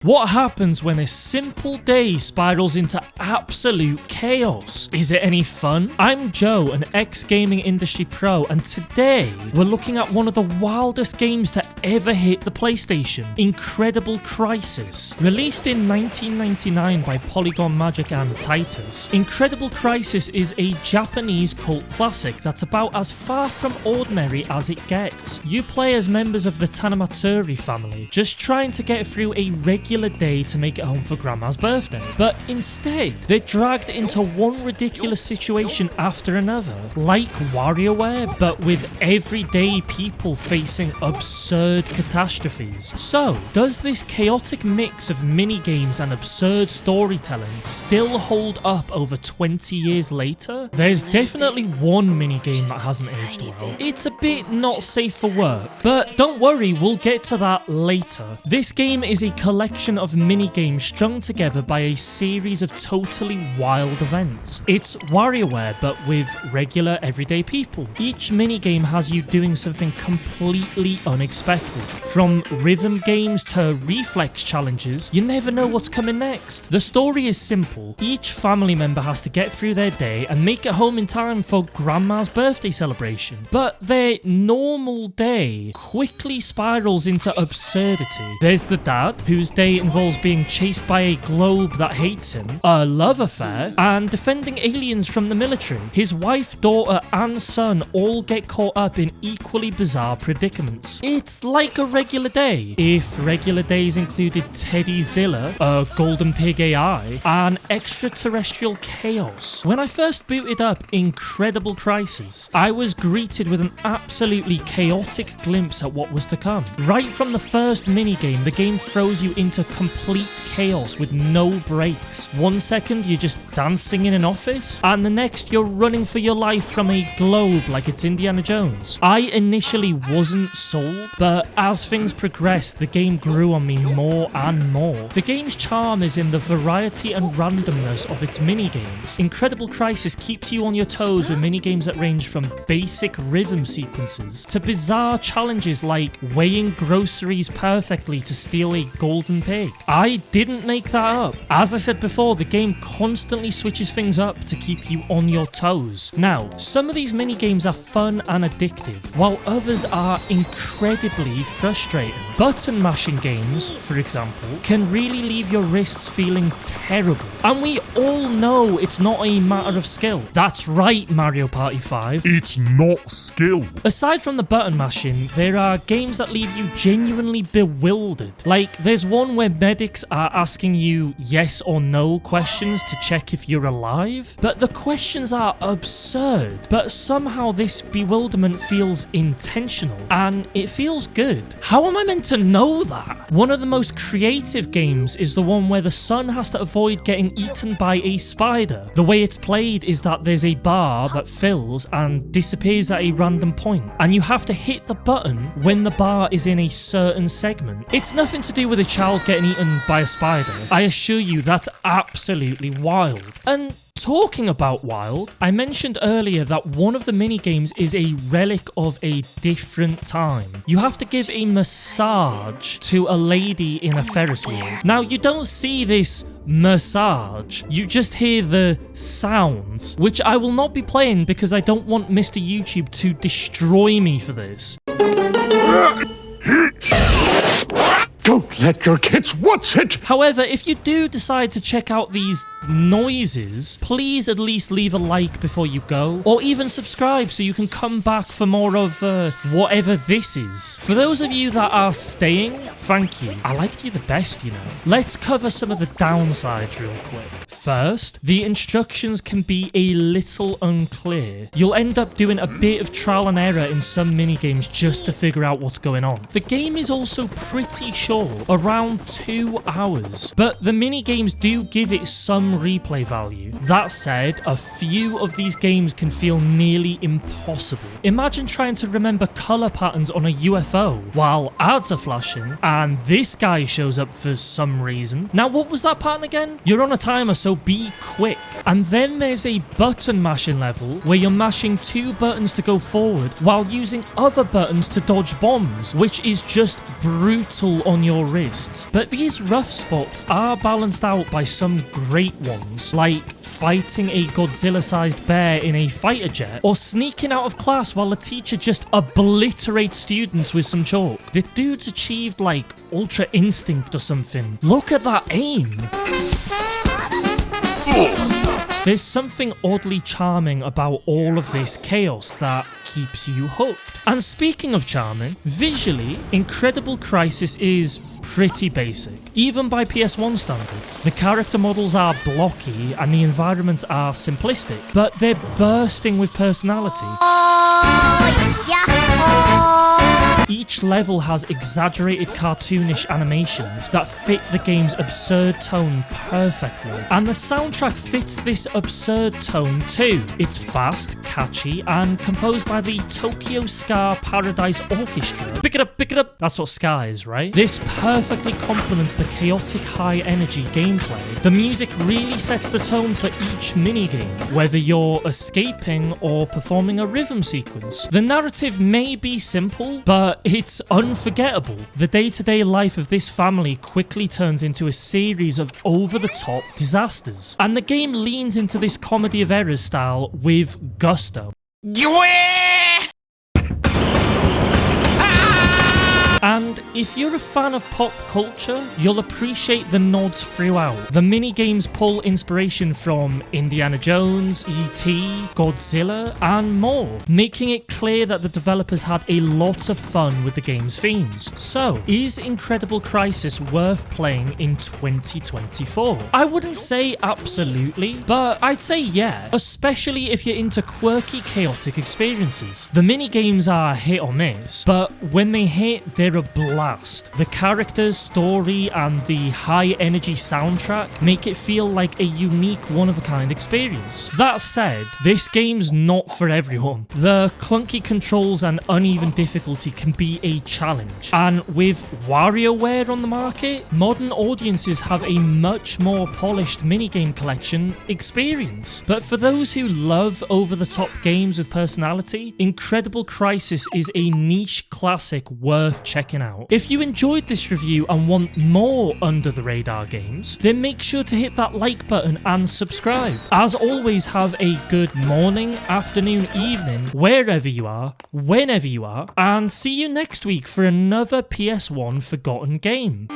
What happens when a simple day spirals into absolute chaos? Is it any fun? I'm Joe, an ex-gaming industry pro, and today we're looking at one of the wildest games to ever hit the PlayStation, Incredible Crisis. Released in 1999 by Polygon Magic and Titus, Incredible Crisis is a Japanese cult classic that's about as far from ordinary as it gets. You play as members of the Tanamatsuri family, just trying to get through a regular day to make it home for Grandma's birthday. But instead, they're dragged into one ridiculous situation after another, like WarioWare, but with everyday people facing absurd catastrophes. So, does this chaotic mix of minigames and absurd storytelling still hold up over 20 years later? There's definitely one minigame that hasn't aged well. It's a bit not safe for work, but don't worry, we'll get to that later. This game is a collection of minigames strung together by a series of totally wild events. It's WarioWare, but with regular everyday people. Each minigame has you doing something completely unexpected. From rhythm games to reflex challenges, you never know what's coming next. The story is simple. Each family member has to get through their day and make it home in time for Grandma's birthday celebration. But their normal day quickly spirals into absurdity. There's the dad, whose day involves being chased by a globe that hates him, a love affair, and defending aliens from the military. His wife, daughter, and son all get caught up in equally bizarre predicaments. It's like a regular day, if regular days included Teddy Zilla, a golden pig AI, and extraterrestrial chaos. When I first booted up Incredible Crisis, I was greeted with an absolutely chaotic glimpse at what was to come. Right from the first minigame, the game throws you into complete chaos with no breaks. 1 second you're just dancing in an office, and the next you're running for your life from a globe like it's Indiana Jones. I initially wasn't sold, but as things progressed, the game grew on me more and more. The game's charm is in the variety and randomness of its minigames. Incredible Crisis keeps you on your toes with minigames that range from basic rhythm sequences to bizarre challenges like weighing groceries perfectly to steal a golden pig. I didn't make that up. As I said before, the game constantly switches things up to keep you on your toes. Now, some of these minigames are fun and addictive, while others are incredibly frustrating. Button mashing games, for example, can really leave your wrists feeling terrible. And we all know it's not a matter of skill. That's right, Mario Party 5. It's not skill. Aside from the button mashing, there are games that leave you genuinely bewildered. Like, there's one where medics are asking you yes or no questions to check if you're alive, but the questions are absurd, but somehow this bewilderment feels intentional, and it feels good. How am I meant to know that? One of the most creative games is the one where the son has to avoid getting eaten by a spider. The way it's played is that there's a bar that fills and disappears at a random point, and you have to hit the button when the bar is in a certain segment. It's nothing to do with a child getting eaten by a spider. I assure you that's absolutely wild. And talking about wild, I mentioned earlier that one of the minigames is a relic of a different time. You have to give a massage to a lady in a Ferris wheel. Now, you don't see this massage, you just hear the sounds, which I will not be playing because I don't want Mr. YouTube to destroy me for this. Don't let your kids watch it! However, if you do decide to check out these noises, please at least leave a like before you go, or even subscribe so you can come back for more of whatever this is. For those of you that are staying, thank you. I liked you the best, you know. Let's cover some of the downsides real quick. First, the instructions can be a little unclear. You'll end up doing a bit of trial and error in some minigames just to figure out what's going on. The game is also pretty short, around 2 hours, but the minigames do give it some replay value. That said, a few of these games can feel nearly impossible. Imagine trying to remember color patterns on a UFO while ads are flashing and this guy shows up for some reason. Now, what was that pattern again? You're on a timer, so be quick. And then there's a button mashing level where you're mashing 2 buttons to go forward while using other buttons to dodge bombs, which is just brutal on your your wrists. But these rough spots are balanced out by some great ones, like fighting a Godzilla-sized bear in a fighter jet, or sneaking out of class while a teacher just obliterates students with some chalk. The dude's achieved like Ultra Instinct or something. Look at that aim! There's something oddly charming about all of this chaos that keeps you hooked. And speaking of charming, visually, Incredible Crisis is pretty basic, even by PS1 standards. The character models are blocky and the environments are simplistic, but they're bursting with personality. Each level has exaggerated cartoonish animations that fit the game's absurd tone perfectly, and the soundtrack fits this absurd tone too. It's fast, catchy, and composed by the Tokyo Ska Paradise Orchestra. Pick it up! That's what ska is, right? This perfectly complements the chaotic high-energy gameplay. The music really sets the tone for each minigame, whether you're escaping or performing a rhythm sequence. The narrative may be simple, but it's unforgettable. The day-to-day life of this family quickly turns into a series of over-the-top disasters, and the game leans into this comedy of errors style with gusto. And if you're a fan of pop culture, you'll appreciate the nods throughout. The minigames pull inspiration from Indiana Jones, E.T., Godzilla, and more, making it clear that the developers had a lot of fun with the game's themes. So, is Incredible Crisis worth playing in 2024? I wouldn't say absolutely, but I'd say yeah, especially if you're into quirky, chaotic experiences. The minigames are hit or miss, but when they hit, they're a blast. The characters, story, and the high-energy soundtrack make it feel like a unique, one-of-a-kind experience. That said, this game's not for everyone. The clunky controls and uneven difficulty can be a challenge, and with WarioWare on the market, modern audiences have a much more polished minigame collection experience. But for those who love over-the-top games with personality, Incredible Crisis is a niche classic worth checking out. If you enjoyed this review and want more under the radar games, then make sure to hit that like button and subscribe. As always, have a good morning, afternoon, evening, wherever you are, whenever you are, and see you next week for another PS1 forgotten game.